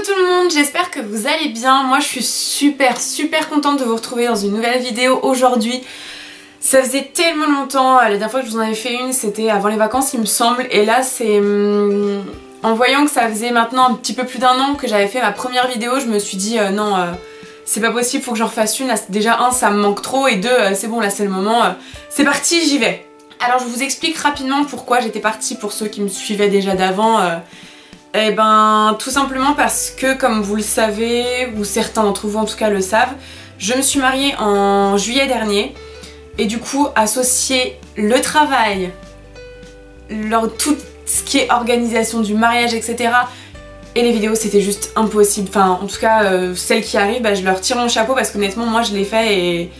Coucou tout le monde, j'espère que vous allez bien. Moi je suis super contente de vous retrouver dans une nouvelle vidéo aujourd'hui. Ça faisait tellement longtemps, la dernière fois que je vous en avais fait une c'était avant les vacances il me semble. Et là c'est en voyant que ça faisait maintenant un petit peu plus d'un an que j'avais fait ma première vidéo, je me suis dit non, c'est pas possible, faut que j'en refasse une. Là, déjà un, ça me manque trop, et deux, c'est bon, là c'est le moment, c'est parti, j'y vais. Alors je vous explique rapidement pourquoi j'étais partie pour ceux qui me suivaient déjà d'avant. Eh ben tout simplement parce que, comme vous le savez, ou certains d'entre vous en tout cas le savent, je me suis mariée en juillet dernier. Et du coup associer le travail, tout ce qui est organisation du mariage, etc. et les vidéos, c'était juste impossible. Enfin en tout cas celles qui arrivent, bah, je leur tire mon chapeau parce qu'honnêtement moi je l'ai fait et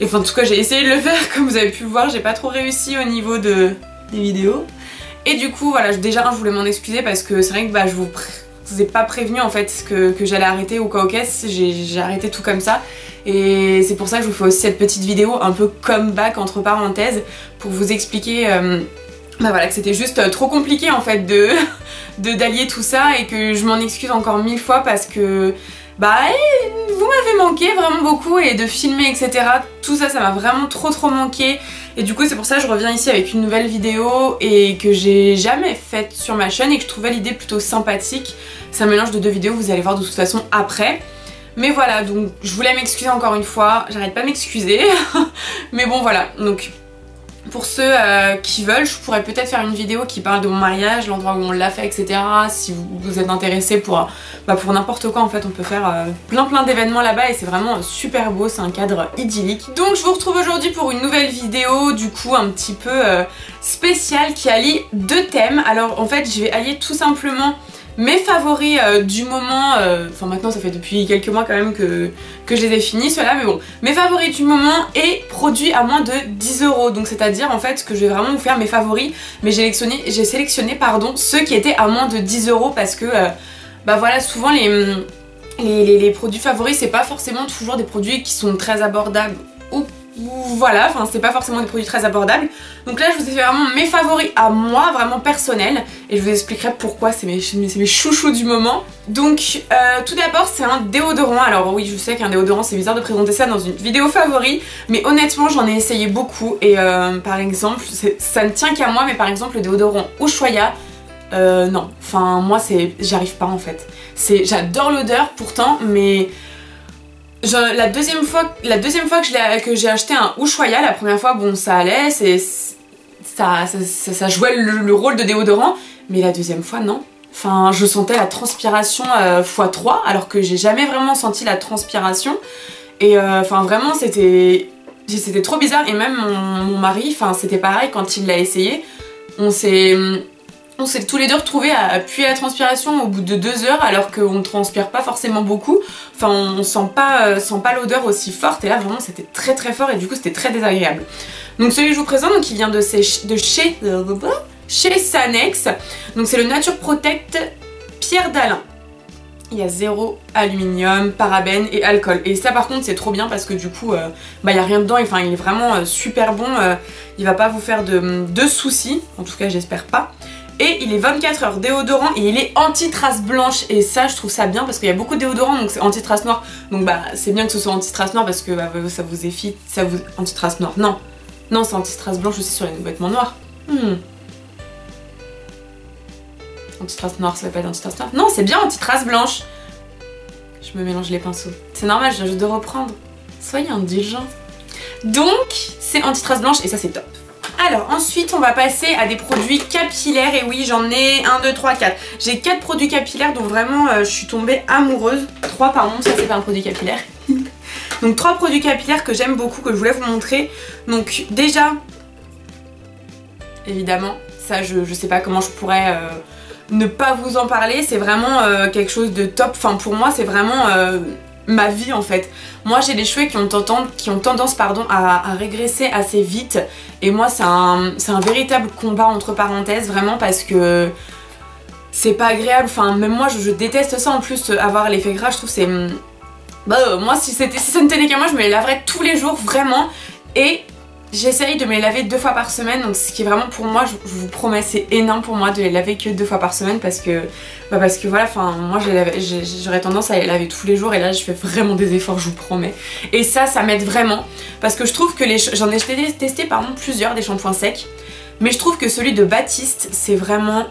enfin en tout cas j'ai essayé de le faire. Comme vous avez pu le voir, j'ai pas trop réussi au niveau des vidéos. Et du coup voilà, déjà je voulais m'en excuser parce que c'est vrai que bah, je vous ai pas prévenu en fait que j'allais arrêter au cas où j'ai arrêté tout comme ça. Et c'est pour ça que je vous fais aussi cette petite vidéo un peu comeback entre parenthèses pour vous expliquer bah voilà, que c'était juste trop compliqué en fait d'allier tout ça, et que je m'en excuse encore 1000 fois parce que bah vous m'avez manqué vraiment beaucoup, et de filmer etc. Tout ça, ça m'a vraiment trop manqué. Et du coup c'est pour ça que je reviens ici avec une nouvelle vidéo et que j'ai jamais faite sur ma chaîne et que je trouvais l'idée plutôt sympathique. C'est un mélange de deux vidéos, vous allez voir de toute façon après. Mais voilà, donc je voulais m'excuser encore une fois, j'arrête pas de m'excuser. Mais bon voilà, donc pour ceux qui veulent, je pourrais peut-être faire une vidéo qui parle de mon mariage, l'endroit où on l'a fait, etc. Si vous êtes intéressés pour n'importe quoi, en fait on peut faire plein d'événements là-bas et c'est vraiment super beau, c'est un cadre idyllique. Donc je vous retrouve aujourd'hui pour une nouvelle vidéo, du coup un petit peu spéciale, qui allie deux thèmes. Alors en fait je vais allier tout simplement mes favoris du moment, enfin maintenant ça fait depuis quelques mois quand même que je les ai finis ceux-là, mais bon, mes favoris du moment et produits à moins de 10 €. Donc c'est-à-dire en fait que je vais vraiment vous faire mes favoris, mais j'ai sélectionné pardon, ceux qui étaient à moins de 10 € parce que bah voilà, souvent les produits favoris c'est pas forcément toujours des produits qui sont très abordables ou voilà, enfin c'est pas forcément des produits très abordables. Donc là je vous ai fait vraiment mes favoris à moi, vraiment personnels, et je vous expliquerai pourquoi c'est mes chouchous du moment. Donc tout d'abord c'est un déodorant. Alors oui, je sais qu'un déodorant c'est bizarre de présenter ça dans une vidéo favori, mais honnêtement j'en ai essayé beaucoup et par exemple, ça ne tient qu'à moi, mais par exemple le déodorant Ushuaïa, non, enfin moi j'y arrive pas en fait. J'adore l'odeur pourtant, mais la deuxième fois que j'ai acheté un Ushuaïa, la première fois bon ça allait, ça jouait le rôle de déodorant, mais la deuxième fois non. Enfin je sentais la transpiration x3 alors que j'ai jamais vraiment senti la transpiration, et enfin vraiment c'était trop bizarre. Et même mon mari, enfin c'était pareil quand il l'a essayé, on s'est tous les deux retrouvés à puer la transpiration au bout de 2 heures alors qu'on ne transpire pas forcément beaucoup. Enfin on sent pas l'odeur aussi forte, et là vraiment c'était très fort et du coup c'était très désagréable. Donc celui que je vous présente, donc, il vient de chez Sanex. Donc c'est le Nature Protect Pierre d'Alain. Il y a 0 aluminium, parabènes et alcool. Et ça par contre c'est trop bien parce que du coup bah, il n'y a rien dedans, enfin il est vraiment super bon, il va pas vous faire de soucis, en tout cas j'espère pas. Et il est 24 heures déodorant et il est anti-trace blanche, et ça je trouve ça bien parce qu'il y a beaucoup de déodorants donc c'est anti-trace noire, donc bah c'est bien que ce soit anti-trace noire parce que bah, ça vous évite, anti-trace noire, non c'est anti-trace blanche aussi sur les vêtements noirs. Anti-trace noire, ça va pas être anti-trace noire, non c'est bien anti-trace blanche. Je me mélange les pinceaux, c'est normal, je viens juste de reprendre, soyez indulgents. Donc c'est anti-trace blanche et ça c'est top. Alors ensuite on va passer à des produits capillaires, et oui j'en ai 1, 2, 3, 4. J'ai 4 produits capillaires dont vraiment je suis tombée amoureuse. 3 pardon, ça c'est pas un produit capillaire. Donc 3 produits capillaires que j'aime beaucoup, que je voulais vous montrer. Donc déjà, évidemment, ça je sais pas comment je pourrais ne pas vous en parler. C'est vraiment quelque chose de top, enfin pour moi c'est vraiment ma vie en fait. Moi j'ai les cheveux qui ont tendance pardon, à régresser assez vite, et moi c'est un véritable combat entre parenthèses vraiment, parce que c'est pas agréable, enfin même moi je déteste ça en plus, avoir l'effet gras. Je trouve c'est... Bah moi si ça ne tenait qu'à moi je me les laverais tous les jours vraiment. Et J'essaye de me les laver 2 fois par semaine, donc ce qui est vraiment pour moi, je vous promets, c'est énorme pour moi de les laver que 2 fois par semaine parce que voilà, enfin moi j'aurais tendance à les laver tous les jours et là je fais vraiment des efforts, je vous promets. Et ça m'aide vraiment parce que je trouve que j'en ai testé pardon plusieurs des shampoings secs. Mais je trouve que celui de Baptiste, c'est vraiment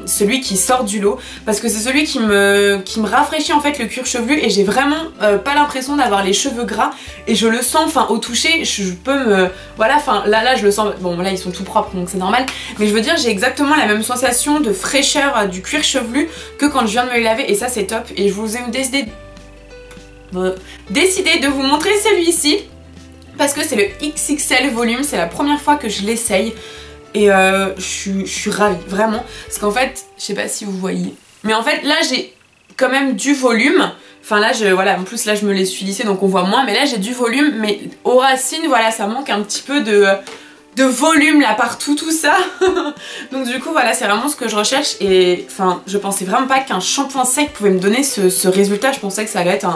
celui qui sort du lot parce que c'est celui qui me rafraîchit en fait le cuir chevelu et j'ai vraiment pas l'impression d'avoir les cheveux gras et je le sens, enfin au toucher, je peux me... Voilà, enfin là je le sens, bon là ils sont tout propres donc c'est normal, mais je veux dire j'ai exactement la même sensation de fraîcheur du cuir chevelu que quand je viens de me les laver et ça c'est top et je vous ai décidé de vous montrer celui-ci. Parce que c'est le XXL volume, c'est la première fois que je l'essaye et je suis ravie, vraiment. Parce qu'en fait, je sais pas si vous voyez, mais en fait là j'ai quand même du volume. Enfin là, voilà, en plus là je me les suis lissée donc on voit moins, mais là j'ai du volume, mais aux racines, voilà, ça manque un petit peu de volume là partout, tout ça. Donc du coup voilà, c'est vraiment ce que je recherche et enfin je pensais vraiment pas qu'un shampoing sec pouvait me donner ce résultat. Je pensais que ça allait être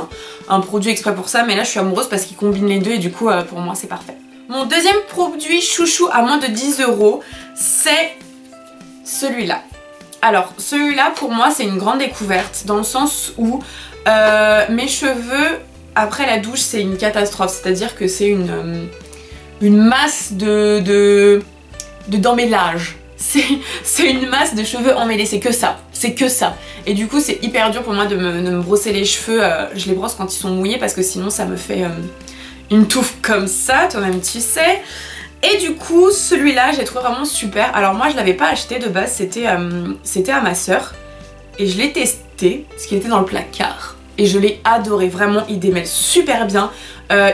un produit exprès pour ça, mais là je suis amoureuse parce qu'il combine les deux et du coup pour moi c'est parfait. Mon deuxième produit chouchou à moins de 10 €, c'est celui-là. Alors celui-là pour moi c'est une grande découverte dans le sens où mes cheveux après la douche c'est une catastrophe, c'est-à-dire que c'est une masse d'emmêlage. C'est une masse de cheveux emmêlés, c'est que ça. Et du coup c'est hyper dur pour moi de me brosser les cheveux, je les brosse quand ils sont mouillés parce que sinon ça me fait une touffe comme ça, toi-même tu sais. Et du coup celui-là j'ai trouvé vraiment super. Alors moi je l'avais pas acheté de base, c'était à ma soeur et je l'ai testé parce qu'il était dans le placard. Et je l'ai adoré, vraiment il démêle super bien,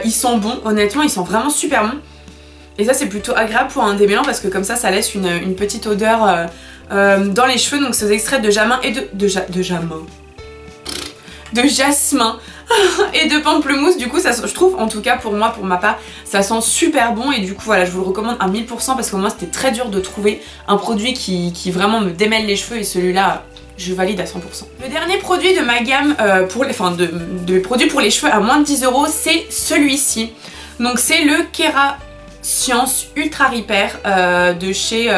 il sent bon, honnêtement il sent vraiment super bon. Et ça c'est plutôt agréable pour un démêlant parce que comme ça laisse une petite odeur dans les cheveux. Donc c'est aux extraits de jasmin et de jasmin et de pamplemousse. Du coup ça, je trouve en tout cas pour moi, pour ma part, ça sent super bon. Et du coup voilà, je vous le recommande à 1000% parce que moi c'était très dur de trouver un produit qui vraiment me démêle les cheveux et celui-là je valide à 100%. Le dernier produit de ma gamme, de mes produits pour les cheveux à moins de 10 €, c'est celui-ci. Donc c'est le Kérascience Ultra Repair de chez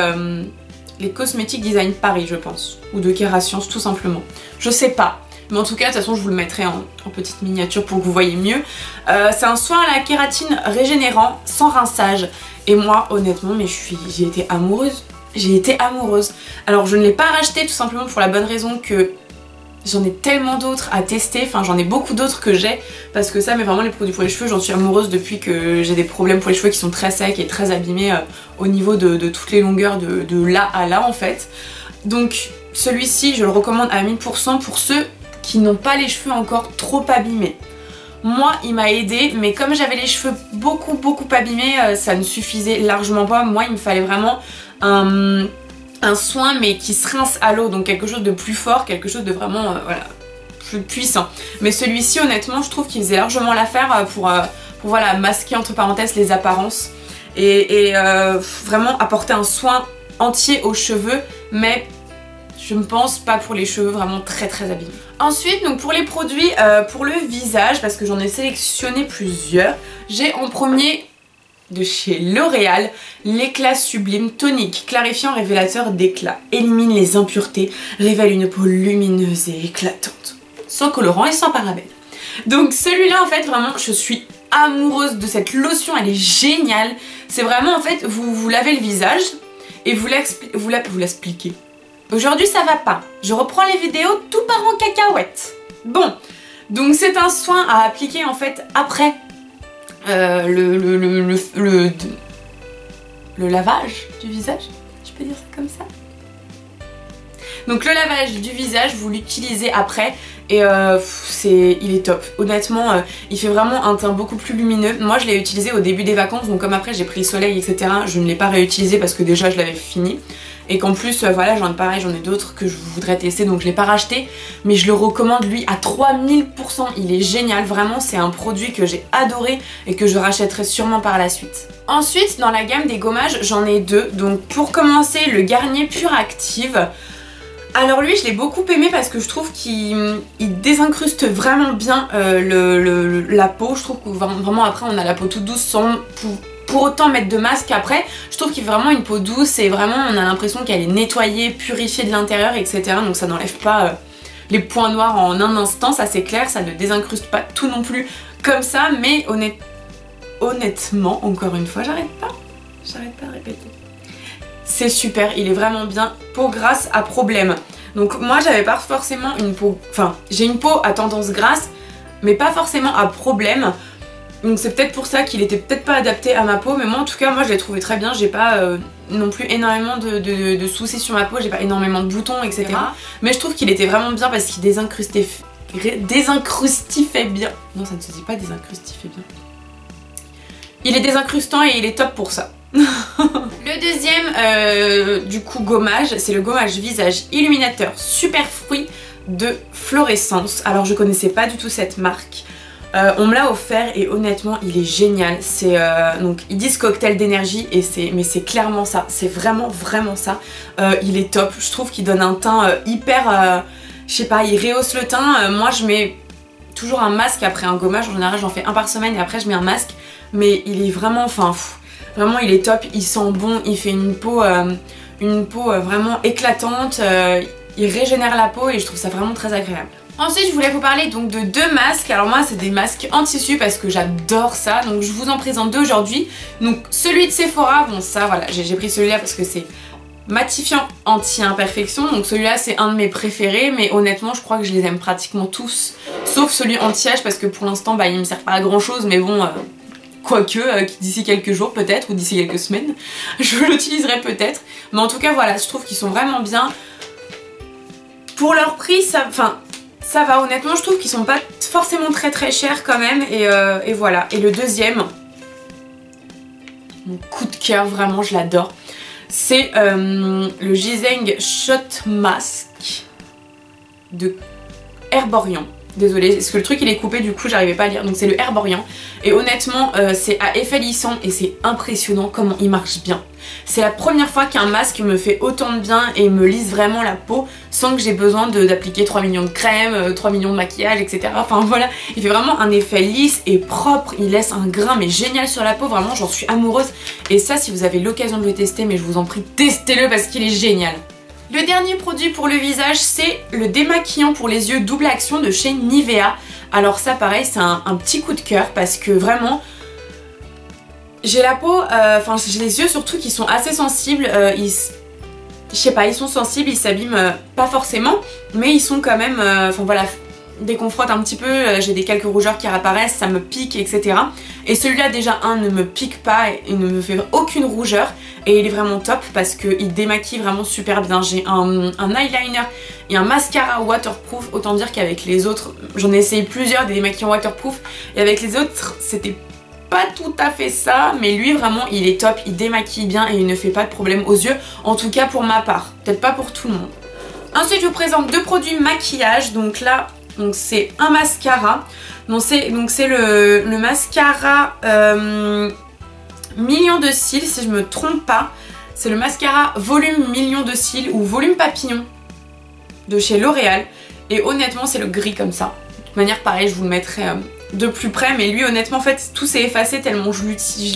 les Cosmétiques Design Paris je pense. Ou de Kérascience tout simplement. Je sais pas. Mais en tout cas de toute façon je vous le mettrai en petite miniature pour que vous voyez mieux. C'est un soin à la kératine régénérant sans rinçage. Et moi honnêtement mais j'ai été amoureuse. Alors je ne l'ai pas racheté tout simplement pour la bonne raison que j'en ai tellement d'autres à tester, enfin j'en ai beaucoup d'autres que j'ai parce que ça, mais vraiment les produits pour les cheveux, j'en suis amoureuse depuis que j'ai des problèmes pour les cheveux qui sont très secs et très abîmés au niveau de toutes les longueurs de là à là en fait. Donc celui-ci je le recommande à 1000% pour ceux qui n'ont pas les cheveux encore trop abîmés. Moi il m'a aidé, mais comme j'avais les cheveux beaucoup abîmés, ça ne suffisait largement pas. Moi il me fallait vraiment un soin mais qui se rince à l'eau, donc quelque chose de plus fort, quelque chose de vraiment voilà, plus puissant. Mais celui-ci honnêtement je trouve qu'il faisait largement l'affaire pour voilà, masquer entre parenthèses les apparences et vraiment apporter un soin entier aux cheveux, mais je ne pense pas pour les cheveux vraiment très abîmés. Ensuite donc pour les produits pour le visage, parce que j'en ai sélectionné plusieurs, j'ai en premier de chez L'Oréal l'éclat sublime tonique clarifiant révélateur d'éclat, élimine les impuretés, révèle une peau lumineuse et éclatante, sans colorant et sans parabènes. Donc celui-là en fait vraiment je suis amoureuse de cette lotion, elle est géniale. C'est vraiment en fait vous lavez le visage et vous l'expliquez. Aujourd'hui ça va pas, je reprends les vidéos, tout part en cacahuète. Bon, donc c'est un soin à appliquer en fait après le lavage du visage, je peux dire ça comme ça. Donc le lavage du visage vous l'utilisez après et il est top. Honnêtement il fait vraiment un teint beaucoup plus lumineux. Moi je l'ai utilisé au début des vacances, donc comme après j'ai pris le soleil etc, je ne l'ai pas réutilisé parce que déjà je l'avais fini. Et qu'en plus voilà j'en ai d'autres que je voudrais tester, donc je l'ai pas racheté, mais je le recommande lui à 3000%, il est génial, vraiment c'est un produit que j'ai adoré et que je rachèterai sûrement par la suite. Ensuite dans la gamme des gommages j'en ai deux, donc pour commencer le Garnier Pure Active. Alors lui je l'ai beaucoup aimé parce que je trouve qu'il désincruste vraiment bien la peau, je trouve que vraiment après on a la peau toute douce pour autant mettre de masque après. Je trouve qu'il fait vraiment une peau douce et vraiment on a l'impression qu'elle est nettoyée, purifiée de l'intérieur, etc. Donc ça n'enlève pas les points noirs en un instant, ça c'est clair, ça ne désincruste pas tout non plus comme ça, mais honnêtement, encore une fois, j'arrête pas de répéter. C'est super, il est vraiment bien, peau grasse à problème. Donc moi j'avais pas forcément une peau, enfin j'ai une peau à tendance grasse, mais pas forcément à problème. Donc c'est peut-être pour ça qu'il était peut-être pas adapté à ma peau, mais moi en tout cas moi je l'ai trouvé très bien, j'ai pas non plus énormément de soucis sur ma peau, j'ai pas énormément de boutons, etc. Mais je trouve qu'il était vraiment bien parce qu'il désincrustifait bien. Non, ça ne se dit pas désincrustifait bien. Il est désincrustant et il est top pour ça. Le deuxième du coup gommage, c'est le gommage visage illuminateur super fruit de Florescence. Alors je connaissais pas du tout cette marque. On me l'a offert et honnêtement il est génial. C'est donc ils disent cocktail d'énergie et mais c'est clairement ça. C'est vraiment ça. Il est top. Je trouve qu'il donne un teint hyper, je sais pas, il rehausse le teint. Moi je mets toujours un masque après un gommage. En général j'en fais un par semaine et après je mets un masque. Mais il est vraiment, enfin vraiment il est top. Il sent bon. Il fait une peau vraiment éclatante. Il régénère la peau et je trouve ça vraiment très agréable. Ensuite je voulais vous parler donc de deux masques. Alors moi c'est des masques en tissu parce que j'adore ça. Donc je vous en présente deux aujourd'hui. Donc celui de Sephora, bon ça voilà, j'ai pris celui-là parce que c'est matifiant anti-imperfection. Donc celui-là c'est un de mes préférés. Mais honnêtement je crois que je les aime pratiquement tous. Sauf celui anti-âge parce que pour l'instant bah, il me sert pas à grand chose. Mais bon, quoique d'ici quelques jours peut-être ou d'ici quelques semaines je l'utiliserai peut-être. Mais en tout cas voilà, je trouve qu'ils sont vraiment bien. Pour leur prix ça va, honnêtement je trouve qu'ils sont pas forcément très chers quand même et voilà. Et le deuxième, mon coup de cœur vraiment, je l'adore, c'est le Ginseng Shot Mask de Herborian. Désolée, parce que le truc il est coupé du coup j'arrivais pas à lire. Donc c'est le Herborian et honnêtement c'est à effet lissant et c'est impressionnant comment il marche bien. C'est la première fois qu'un masque me fait autant de bien et me lisse vraiment la peau sans que j'ai besoin d'appliquer 3 millions de crème, 3 millions de maquillage, etc. Enfin voilà, il fait vraiment un effet lisse et propre, il laisse un grain mais génial sur la peau, vraiment j'en suis amoureuse. Et ça si vous avez l'occasion de le tester, mais je vous en prie testez-le parce qu'il est génial. Le dernier produit pour le visage c'est le démaquillant pour les yeux double action de chez Nivea. Alors ça pareil c'est un petit coup de cœur parce que vraiment j'ai la peau, j'ai les yeux surtout qui sont assez sensibles, je sais pas, ils sont sensibles, ils s'abîment pas forcément, mais ils sont quand même, voilà, dès qu'on frotte un petit peu, j'ai quelques rougeurs qui réapparaissent, ça me pique, etc. Et celui-là déjà ne me pique pas et ne me fait aucune rougeur et il est vraiment top parce qu'il démaquille vraiment super bien. J'ai un eyeliner et un mascara waterproof, autant dire qu'avec les autres, j'en ai essayé plusieurs des démaquillants waterproof et avec les autres c'était pas tout à fait ça, mais lui vraiment il est top, il démaquille bien et il ne fait pas de problème aux yeux, en tout cas pour ma part, peut-être pas pour tout le monde. Ensuite je vous présente deux produits maquillage. Donc là c'est un mascara, donc c'est le mascara Million de cils si je me trompe pas. C'est le mascara volume million de cils ou volume papillon de chez L'Oréal et honnêtement c'est le gris comme ça. De toute manière pareil je vous le mettrai de plus près, mais lui honnêtement en fait tout s'est effacé tellement je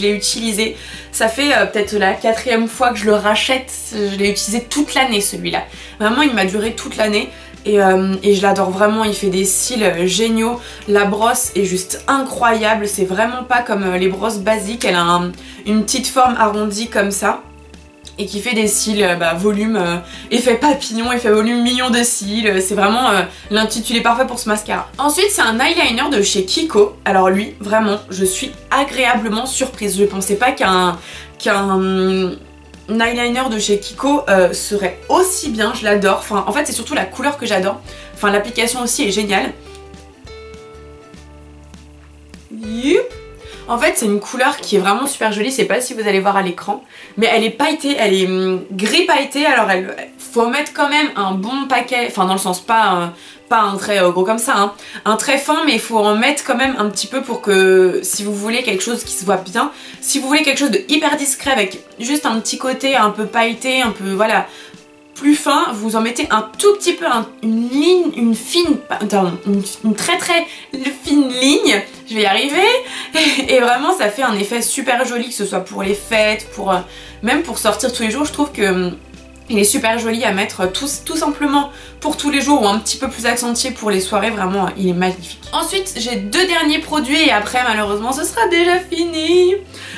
l'ai utilisé. Ça fait peut-être la 4e fois que je le rachète, je l'ai utilisé toute l'année celui-là. Vraiment il m'a duré toute l'année et je l'adore vraiment, il fait des cils géniaux, la brosse est juste incroyable, c'est vraiment pas comme les brosses basiques, elle a une petite forme arrondie comme ça. Et qui fait des cils volume, effet papillon, effet volume million de cils, c'est vraiment l'intitulé parfait pour ce mascara. Ensuite c'est un eyeliner de chez Kiko. Alors lui vraiment je suis agréablement surprise, je pensais pas qu'un eyeliner de chez Kiko serait aussi bien, je l'adore. Enfin en fait c'est surtout la couleur que j'adore, enfin l'application aussi est géniale. Youp. En fait c'est une couleur qui est vraiment super jolie, je sais pas si vous allez voir à l'écran, mais elle est pailletée, elle est gris pailleté, alors faut mettre quand même un bon paquet, enfin dans le sens pas un trait gros comme ça, hein, un trait fin, mais il faut en mettre quand même un petit peu pour que si vous voulez quelque chose qui se voit bien, si vous voulez quelque chose de hyper discret avec juste un petit côté un peu pailleté, un peu voilà, plus fin, vous en mettez un tout petit peu, une très fine ligne, je vais y arriver, et vraiment ça fait un effet super joli, que ce soit pour les fêtes, même pour sortir tous les jours. Je trouve que il est super joli à mettre tout simplement pour tous les jours, ou un petit peu plus accentué pour les soirées. Vraiment il est magnifique. Ensuite j'ai 2 derniers produits et après malheureusement ce sera déjà fini.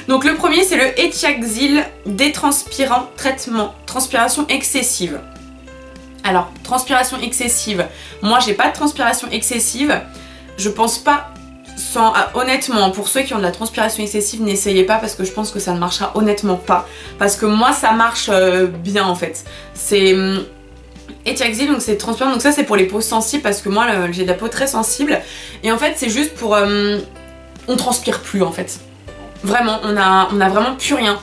Donc le premier c'est le Etiaxil détranspirant traitement transpiration excessive. Alors transpiration excessive, moi j'ai pas de transpiration excessive, je pense pas. Honnêtement, pour ceux qui ont de la transpiration excessive, n'essayez pas parce que je pense que ça ne marchera honnêtement pas. Parce que moi ça marche bien en fait. C'est Etiaxil, donc c'est transpirant, donc ça c'est pour les peaux sensibles parce que moi j'ai de la peau très sensible. Et en fait c'est juste pour... on transpire plus en fait. Vraiment, on a vraiment plus rien.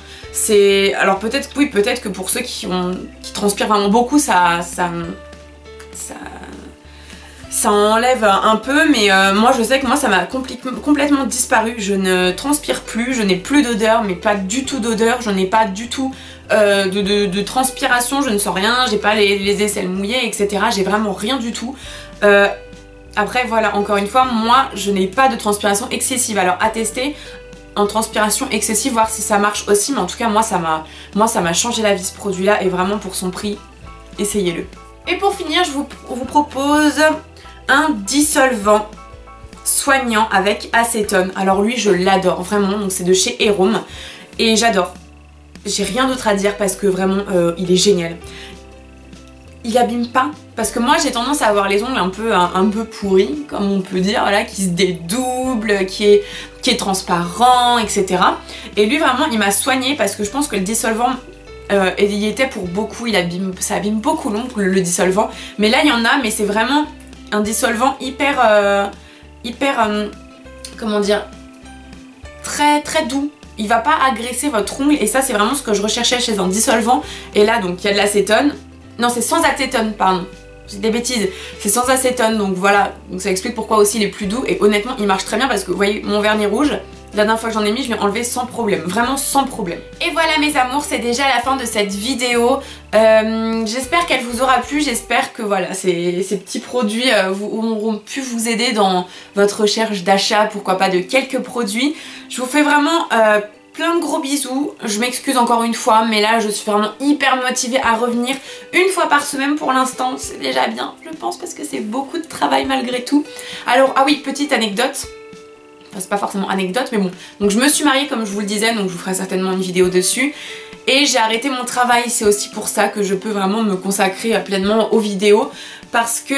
Alors peut-être, oui, peut-être que pour ceux qui transpirent vraiment beaucoup, ça enlève un peu, mais moi je sais que moi ça m'a complètement disparu. Je ne transpire plus, je n'ai plus d'odeur, mais pas du tout d'odeur, je n'ai pas du tout de transpiration, je ne sens rien, j'ai pas les aisselles mouillées, etc. J'ai vraiment rien du tout. Après voilà, encore une fois, moi je n'ai pas de transpiration excessive. Alors à tester en transpiration excessive, voir si ça marche aussi, mais en tout cas moi ça m'a changé la vie ce produit là, et vraiment pour son prix, essayez-le. Et pour finir, je vous propose un dissolvant soignant avec acétone. Alors lui je l'adore vraiment, donc c'est de chez Erom et j'adore. J'ai rien d'autre à dire parce que vraiment il est génial. Il abîme pas, parce que moi j'ai tendance à avoir les ongles un peu pourris, comme on peut dire, voilà, qui se dédoublent, qui est transparent, etc. Et lui vraiment il m'a soigné parce que je pense que le dissolvant il y était pour beaucoup, ça abîme beaucoup l'ongle le dissolvant, mais là il y en a, mais c'est vraiment un dissolvant hyper comment dire, très doux. Il va pas agresser votre ongle et ça c'est vraiment ce que je recherchais chez un dissolvant. Et là donc il y a de l'acétone, non c'est sans acétone, pardon, j'ai des bêtises, c'est sans acétone, donc voilà, donc ça explique pourquoi aussi il est plus doux. Et honnêtement il marche très bien parce que vous voyez mon vernis rouge, la dernière fois que j'en ai mis, je l'ai enlevé sans problème, vraiment sans problème. Et voilà mes amours, c'est déjà la fin de cette vidéo. J'espère qu'elle vous aura plu, j'espère que voilà, ces petits produits auront pu vous aider dans votre recherche d'achat, pourquoi pas de quelques produits. Je vous fais vraiment plein de gros bisous, je m'excuse encore une fois, mais là je suis vraiment hyper motivée à revenir une fois par semaine pour l'instant, c'est déjà bien, je pense, parce que c'est beaucoup de travail malgré tout. Alors, ah oui, petite anecdote. Enfin, c'est pas forcément anecdote, mais bon. Donc je me suis mariée comme je vous le disais, donc je vous ferai certainement une vidéo dessus. Et j'ai arrêté mon travail, c'est aussi pour ça que je peux vraiment me consacrer pleinement aux vidéos. Parce que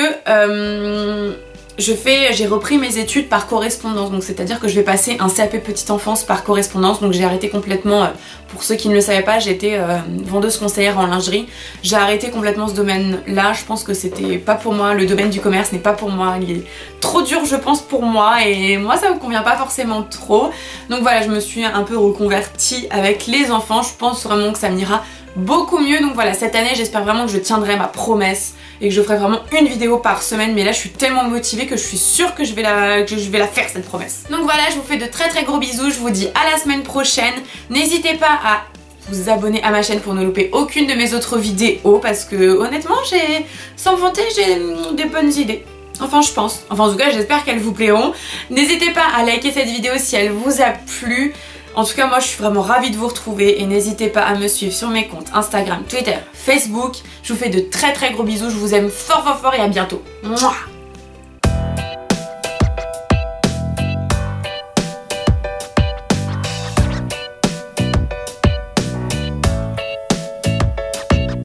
j'ai repris mes études par correspondance, donc c'est à dire que je vais passer un CAP petite enfance par correspondance, donc j'ai arrêté complètement, pour ceux qui ne le savaient pas, j'étais vendeuse conseillère en lingerie, j'ai arrêté complètement ce domaine là, je pense que c'était pas pour moi, le domaine du commerce n'est pas pour moi, il est trop dur je pense pour moi et moi ça me convient pas forcément trop, donc voilà je me suis un peu reconvertie avec les enfants, je pense vraiment que ça m'ira beaucoup mieux. Donc voilà, cette année j'espère vraiment que je tiendrai ma promesse et que je ferai vraiment une vidéo par semaine, mais là je suis tellement motivée que je suis sûre que je vais la faire cette promesse. Donc voilà, je vous fais de très gros bisous, je vous dis à la semaine prochaine. N'hésitez pas à vous abonner à ma chaîne pour ne louper aucune de mes autres vidéos parce que honnêtement sans me vanter, j'ai des bonnes idées. Enfin je pense, enfin en tout cas j'espère qu'elles vous plairont. N'hésitez pas à liker cette vidéo si elle vous a plu. En tout cas moi je suis vraiment ravie de vous retrouver et n'hésitez pas à me suivre sur mes comptes Instagram, Twitter, Facebook. Je vous fais de très gros bisous, je vous aime fort et à bientôt. Mouah.